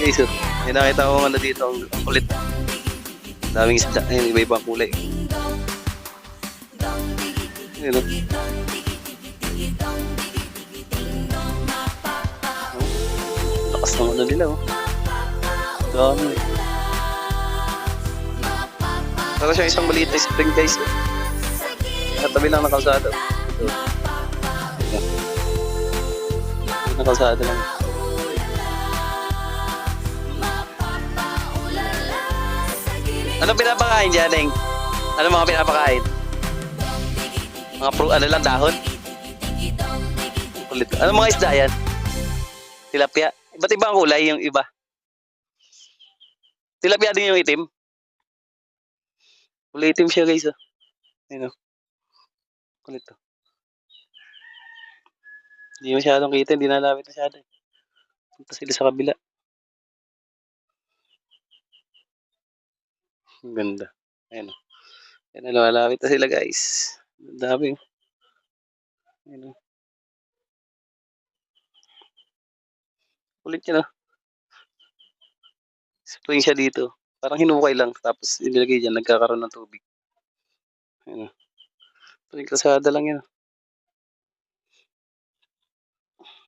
Guys, oh. May nakita ko ano dito, ang kulit. Daming isda. Ayun, iba-ibang kulay. Ayun, oh. Lakas ng ano nila, oh. Dami. Saka siya isang maliit na spring, guys. Oh. Natabi lang ng kalsada. Ito. Nakalsada lang. Ano pinapakain dyan, Neng? Ano mga pinapakain? Mga ano lang, dahon? Kulit. Ano mga isda yan? Tilapia. Iba't iba ang kulay yung iba. Tilapia din yung itim. Kulay itim siya, guys. Oh. Ayun, oh. Kulit, oh. Hindi masyadong kita, hindi nalapit masyado. Punta sila sa kabila. Ang ganda. Ayun, oh. Ayun, lumalapit na sila, guys. Ang dami. Ayun, oh. Kulit niya, no? Spring siya dito. Parang hinukay lang. Tapos inilagay dyan, nagkakaroon ng tubig. Ayun, oh. Tuwing kalsada lang yan.